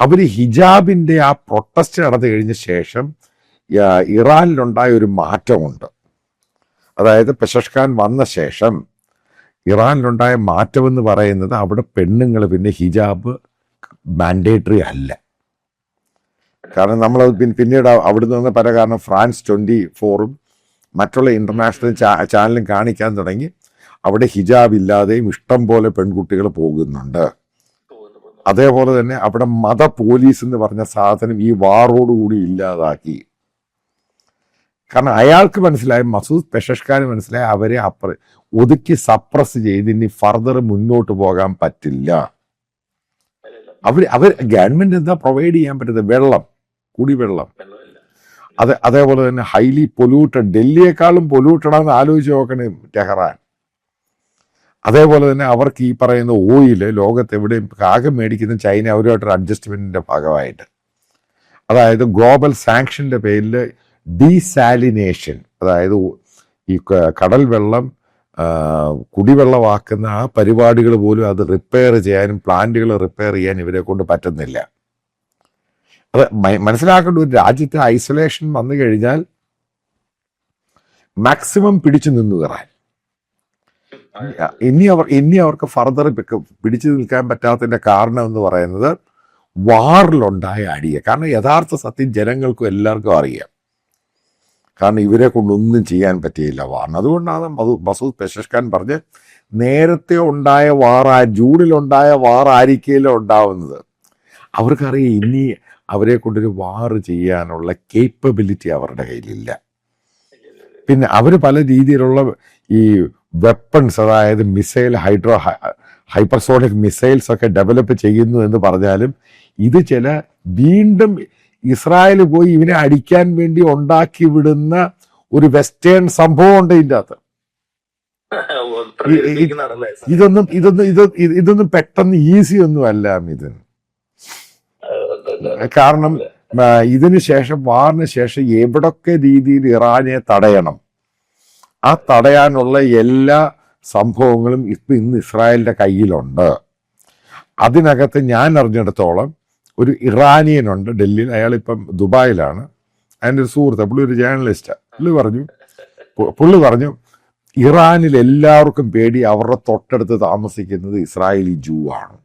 അവർ ഹിജാബിൻ്റെ ആ പ്രൊട്ടസ്റ്റ് നടന്നു കഴിഞ്ഞ ശേഷം ഇറാനിലുണ്ടായ ഒരു മാറ്റമുണ്ട്. അതായത് പെഷഷ്കാൻ വന്ന ശേഷം ഇറാനിലുണ്ടായ മാറ്റമെന്ന് പറയുന്നത് അവിടെ പെണ്ണുങ്ങൾ പിന്നെ ഹിജാബ് മാൻഡേറ്ററി അല്ല. കാരണം നമ്മളത് പിന്നീട് അവിടെ നിന്ന് പല കാരണം ഫ്രാൻസ് 24 മറ്റുള്ള ഇൻ്റർനാഷണൽ ചാനലും കാണിക്കാൻ തുടങ്ങി. അവിടെ ഹിജാബ് ഇല്ലാതെയും ഇഷ്ടം പോലെ പെൺകുട്ടികൾ പോകുന്നുണ്ട്. അതേപോലെ തന്നെ അവിടെ മത പോലീസ് എന്ന് പറഞ്ഞ സാധനം ഈ വാറോടുകൂടി ഇല്ലാതാക്കി. കാരണം അയാൾക്ക് മനസ്സിലായി, മസൂദ് പെഷഷ്കാന് മനസ്സിലായി, അവരെ ഒതുക്കി സപ്രസ് ചെയ്ത് ഇനി ഫർദർ മുന്നോട്ട് പോകാൻ പറ്റില്ല. അവർ ഗവൺമെന്റ് എന്താ പ്രൊവൈഡ് ചെയ്യാൻ പറ്റുന്നത്? വെള്ളം, കുടിവെള്ളം. അതേപോലെ തന്നെ ഹൈലി പൊല്യൂട്ടഡ്, ഡൽഹിയെക്കാളും പൊല്യൂട്ടഡ് ആണെന്ന് ആലോചിച്ച് നോക്കണേ ടെഹ്റാൻ. അതേപോലെ തന്നെ അവർക്ക് ഈ പറയുന്ന ഓയില് ലോകത്ത് എവിടെയും ആകെ മേടിക്കുന്ന ചൈന അവരുമായിട്ടൊരു അഡ്ജസ്റ്റ്മെന്റിന്റെ ഭാഗമായിട്ട്, അതായത് ഗ്ലോബൽ സാങ്ഷന്റെ പേരിൽ ഡീസാലിനേഷൻ, അതായത് ഈ കടൽ വെള്ളം കുടിവെള്ളമാക്കുന്ന ആ പരിപാടികൾ പോലും അത് റിപ്പയർ ചെയ്യാനും പ്ലാന്റുകൾ റിപ്പയർ ചെയ്യാൻ ഇവരെ കൊണ്ട് പറ്റുന്നില്ല. അത് മനസ്സിലാക്കേണ്ട, ഒരു രാജ്യത്തെ ഐസൊലേഷൻ വന്നു കഴിഞ്ഞാൽ മാക്സിമം പിടിച്ചു നിന്നു കയറാൻ. ഇനി അവർക്ക് ഫർദർ പിടിച്ചു നിൽക്കാൻ പറ്റാത്തതിന്റെ കാരണം എന്ന് പറയുന്നത് വാറിലുണ്ടായ അടിയ. കാരണം യഥാർത്ഥ സത്യം ജനങ്ങൾക്കും എല്ലാവർക്കും അറിയാം. കാരണം ഇവരെ കൊണ്ടൊന്നും ചെയ്യാൻ പറ്റിയില്ല വാറിന്. അതുകൊണ്ടാണ് മസൂദ് പെഷഷ്കാൻ പറഞ്ഞ് നേരത്തെ ഉണ്ടായ ജൂണിലുണ്ടായ വാർ ആയിരിക്കില്ല ഉണ്ടാവുന്നത്. അവർക്കറിയാം ഇനി അവരെ കൊണ്ടൊരു വാർ ചെയ്യാനുള്ള കേപ്പബിലിറ്റി അവരുടെ കയ്യിലില്ല. പിന്നെ അവർ പല രീതിയിലുള്ള ഈ വെപ്പൺസ്, അതായത് മിസൈൽ, ഹൈപ്പർസോണിക് മിസൈൽസ് ഒക്കെ ഡെവലപ്പ് ചെയ്യുന്നു എന്ന് പറഞ്ഞാലും ഇത് വീണ്ടും ഇസ്രായേൽ പോയി ഇവനെ അടിക്കാൻ വേണ്ടി ഉണ്ടാക്കി വിടുന്ന ഒരു വെസ്റ്റേൺ സംഭവം ഉണ്ട് ഇതിൻ്റെ അകത്ത്. ഇതൊന്നും പെട്ടെന്ന് ഈസി ഒന്നും അല്ല ഇത്. കാരണം വാറിന് ശേഷം എവിടൊക്കെ രീതിയിൽ ഇറാനെ തടയണം, ആ തടയാനുള്ള എല്ലാ സംഭവങ്ങളും ഇന്ന് ഇസ്രായേലിന്റെ കയ്യിലുണ്ട്. അതിനകത്ത് ഞാൻ അറിഞ്ഞിടത്തോളം ഒരു ഇറാനിയനുണ്ട് ഡൽഹിയിൽ, അയാളിപ്പം ദുബായിലാണ്. അതിൻ്റെ ഒരു സുഹൃത്ത്, പുള്ളി ഒരു ജേർണലിസ്റ്റാണ്. പുള്ളി പറഞ്ഞു ഇറാനിൽ എല്ലാവർക്കും പേടി അവരുടെ തൊട്ടടുത്ത് താമസിക്കുന്നത് ഇസ്രായേലി ജൂ ആണ്.